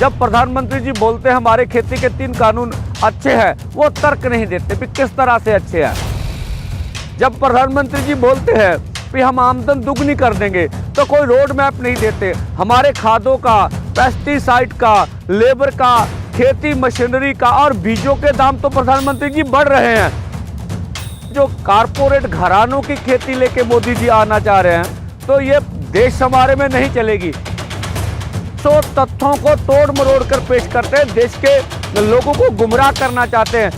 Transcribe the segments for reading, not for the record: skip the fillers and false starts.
जब प्रधानमंत्री जी बोलते हैं हमारे खेती के 3 कानून अच्छे हैं, वो तर्क नहीं देते कि किस तरह से अच्छे हैं। जब प्रधानमंत्री जी बोलते हैं कि हम आमदन दुगनी कर देंगे, तो कोई रोड मैप नहीं देते। हमारे खादों का, पेस्टिसाइड का, लेबर का, खेती मशीनरी का और बीजों के दाम तो प्रधानमंत्री जी बढ़ रहे हैं। जो कारपोरेट घरानों की खेती लेके मोदी जी आना चाह रहे हैं, तो ये देश हमारे में नहीं चलेगी। तो तथ्यों को तोड़ मरोड़ कर पेश करते हैं, देश के लोगों को गुमराह करना चाहते हैं।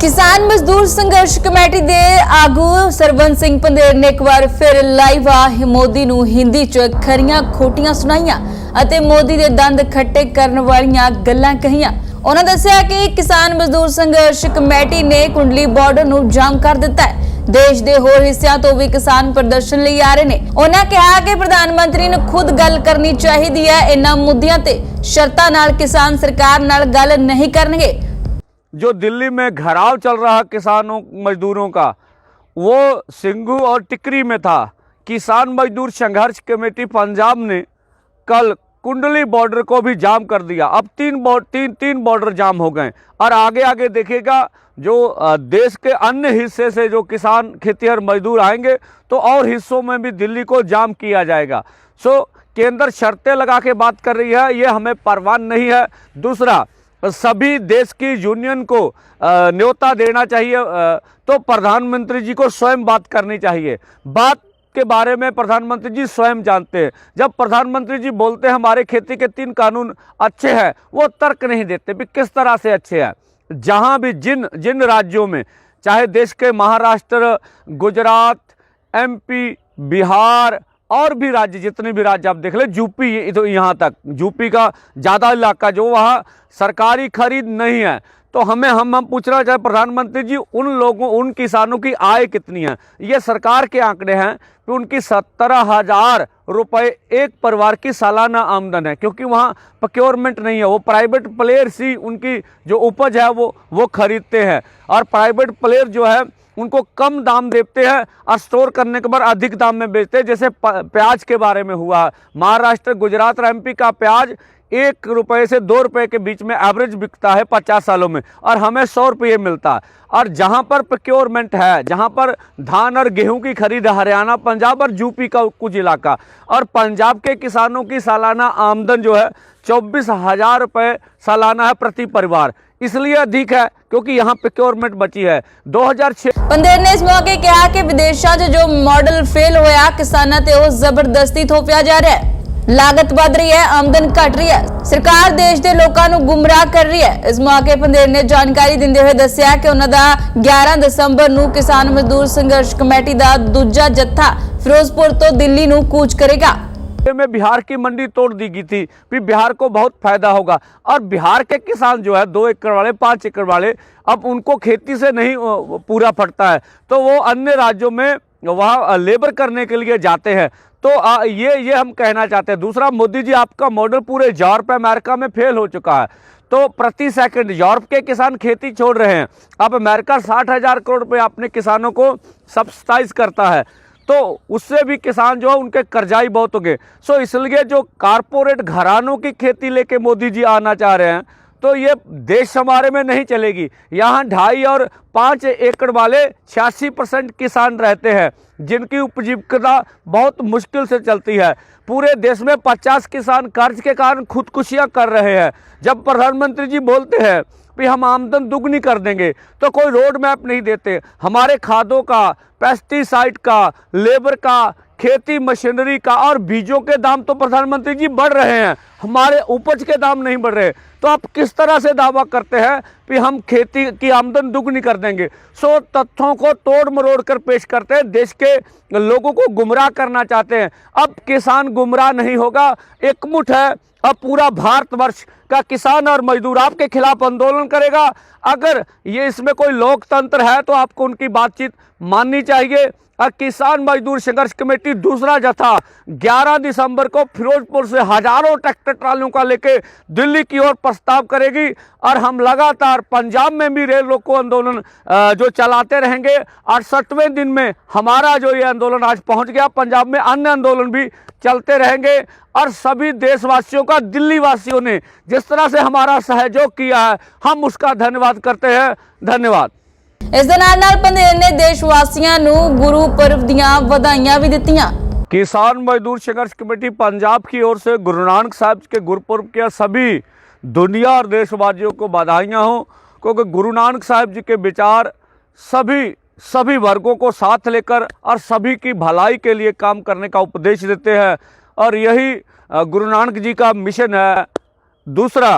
किसान मजदूर संघर्ष कमेटी ਦੇ ਆਗੂ ਸਰਬੰਸ ਸਿੰਘ ਪੰਧੇਰ ਨੇ ਇੱਕ ਵਾਰ ਫਿਰ ਲਾਈਵ ਆ ਮੋਦੀ ਨੂੰ ਹਿੰਦੀ 'ਚ ਖਰੀਆਂ ਖੋਟੀਆਂ ਸੁਣਾਈਆਂ ਅਤੇ ਮੋਦੀ ਦੇ ਦੰਦ ਖੱਟੇ ਕਰਨ ਵਾਲੀਆਂ ਗੱਲਾਂ ਕਹੀਆਂ। ਉਹਨਾਂ ਦੱਸਿਆ ਕਿ ਕਿਸਾਨ ਮਜ਼ਦੂਰ ਸੰਘਰਸ਼ ਕਮੇਟੀ ਨੇ ਕੁੰਡਲੀ ਬਾਰਡਰ ਨੂੰ ਜਾਮ ਕਰ ਦਿੱਤਾ ਹੈ। देश के होर हिस्सों तो भी किसान प्रदर्शन लिए आ रहे हैं। उन्होंने कहा कि प्रधानमंत्री ने खुद गल करनी चाहिए है। इन्हां मुद्दियां ते शर्तां नाल किसान सरकार नाल गल नहीं करनगे। जो दिल्ली में घेराव चल रहा किसानों मजदूरों का, वो सिंघू और टिकरी में था। किसान मजदूर संघर्ष कमेटी पंजाब ने कल कुंडली बॉर्डर को भी जाम कर दिया। अब तीन बॉर्डर जाम हो गए और आगे आगे देखिएगा जो देश के अन्य हिस्से से जो किसान खेतिहर मजदूर आएंगे तो और हिस्सों में भी दिल्ली को जाम किया जाएगा। सो केंद्र शर्तें लगा के बात कर रही है, ये हमें परवाह नहीं है। दूसरा, सभी देश की यूनियन को न्योता देना चाहिए, तो प्रधानमंत्री जी को स्वयं बात करनी चाहिए। बात के बारे में प्रधानमंत्री जी स्वयं जानते हैं। जब प्रधानमंत्री जी बोलते हैं हमारे खेती के 3 कानून अच्छे हैं, वो तर्क नहीं देते कि किस तरह से अच्छे हैं। जहां भी जिन राज्यों में, चाहे देश के महाराष्ट्र, गुजरात, एमपी, बिहार और भी राज्य, जितने भी राज्य आप देख ले, यूपी तो यहाँ तक, यूपी का ज़्यादा इलाका जो वहाँ सरकारी खरीद नहीं है, तो हम पूछना चाहे प्रधानमंत्री जी उन किसानों की आय कितनी है। ये सरकार के आंकड़े हैं कि उनकी 17,000 रुपये एक परिवार की सालाना आमदन है, क्योंकि वहाँ प्रोक्योरमेंट नहीं है। वो प्राइवेट प्लेयर्स ही उनकी जो उपज है वो खरीदते हैं, और प्राइवेट प्लेयर जो है उनको कम दाम देते हैं और स्टोर करने के बाद अधिक दाम में बेचते हैं। जैसे प्याज के बारे में हुआ, महाराष्ट्र, गुजरात और एमपी का प्याज 1 रुपये से 2 रुपये के बीच में एवरेज बिकता है 50 सालों में, और हमें 100 रुपये मिलता है। और जहां पर प्रोक्योरमेंट है, जहां पर धान और गेहूं की खरीद, हरियाणा, पंजाब और यूपी का कुछ इलाका, और पंजाब के किसानों की सालाना आमदन जो है 24,000 रुपये सालाना है प्रति परिवार। इसलिए अधिक है क्योंकि यहाँ प्रोक्योरमेंट बची है। 2006 पंधेर ने इस मौके कहा कि विदेशों जो मॉडल फेल होया किसानों ते वो जबरदस्ती थोपिया जा रहा है। लागत बढ़ रही है, आमदन घट रही है, सरकार देश के लोगों को गुमराह कर रही है। इस मौके पंधेर ने जानकारी देते हुए दस्सिया कि उन्हों का 11 दिसंबर को किसान मजदूर संघर्ष कमेटी का दूजा जत्था फिरोजपुर तो दिल्ली को कूच करेगा। में बिहार की मंडी तोड़ दी गई थी, फिर बिहार को बहुत फायदा होगा। और बिहार के किसान जो है 2 एकड़ वाले, 5 एकड़ वाले, अब उनको खेती से नहीं पूरा फटता है, तो वो अन्य राज्यों में वहाँ लेबर करने के लिए जाते हैं। तो ये हम कहना चाहते हैं। दूसरा, मोदी जी आपका मॉडल पूरे यूरोप, अमेरिका में फेल हो चुका है। तो प्रति सेकंड यूरोप के किसान खेती छोड़ रहे हैं, अब अमेरिका 60,000 करोड़ रुपये अपने किसानों को सब्सिडाइज करता है, तो उससे भी किसान जो है उनके कर्जाई बहुत हो गए। सो इसलिए जो कारपोरेट घरानों की खेती लेके मोदी जी आना चाह रहे हैं, तो ये देश हमारे में नहीं चलेगी। यहाँ 2.5 और 5 एकड़ वाले 86% किसान रहते हैं, जिनकी उपजीविका बहुत मुश्किल से चलती है। पूरे देश में 50 किसान कर्ज के कारण खुदकुशियाँ कर रहे हैं। जब प्रधानमंत्री जी बोलते हैं कि हम आमदन दुगनी कर देंगे, तो कोई रोड मैप नहीं देते। हमारे खादों का, पेस्टिसाइड का, लेबर का, खेती मशीनरी का और बीजों के दाम तो प्रधानमंत्री जी बढ़ रहे हैं, हमारे उपज के दाम नहीं बढ़ रहे। तो आप किस तरह से दावा करते हैं कि हम खेती की आमदन दुगनी कर देंगे। सो तथ्यों को तोड़ मरोड़ कर पेश करते हैं, देश के लोगों को गुमराह करना चाहते हैं। अब किसान गुमराह नहीं होगा, एकमुठ है। अब पूरा भारतवर्ष का किसान और मजदूर आपके खिलाफ आंदोलन करेगा। अगर ये इसमें कोई लोकतंत्र है तो आपको उनकी बातचीत माननी चाहिए। और किसान मजदूर संघर्ष कमेटी दूसरा जत्था 11 दिसंबर को फिरोजपुर से हजारों ट्रैक्टर ट्रैक्टर ट्रालियों का लेके दिल्ली की ओर प्रस्ताव करेगी। और हम लगातार पंजाब में भी रेल रोको आंदोलन जो चलाते रहेंगे। 68वें दिन में हमारा जो ये आंदोलन आज पहुंच गया, पंजाब में अन्य आंदोलन भी चलते रहेंगे। और सभी देशवासियों का, दिल्ली वासियों ने जिस तरह से हमारा सहयोग किया है, हम उसका धन्यवाद करते हैं। धन्यवाद। ਇਸ ਦੇ ਨਾਲ ਪੰਧੇਰ ਨੇ ਦੇਸ਼ ਵਾਸੀਆਂ ਨੂੰ ਗੁਰੂ ਪੁਰਬ ਦੀਆਂ ਵਧਾਈਆਂ ਵੀ ਦਿੱਤੀਆਂ। किसान मजदूर संघर्ष कमेटी पंजाब की ओर से गुरु नानक साहब के गुरुपुरब के सभी दुनिया और देशवासियों को बधाइयाँ हों, क्योंकि गुरु नानक साहब जी के विचार सभी वर्गों को साथ लेकर और सभी की भलाई के लिए काम करने का उपदेश देते हैं। और यही गुरु नानक जी का मिशन है। दूसरा,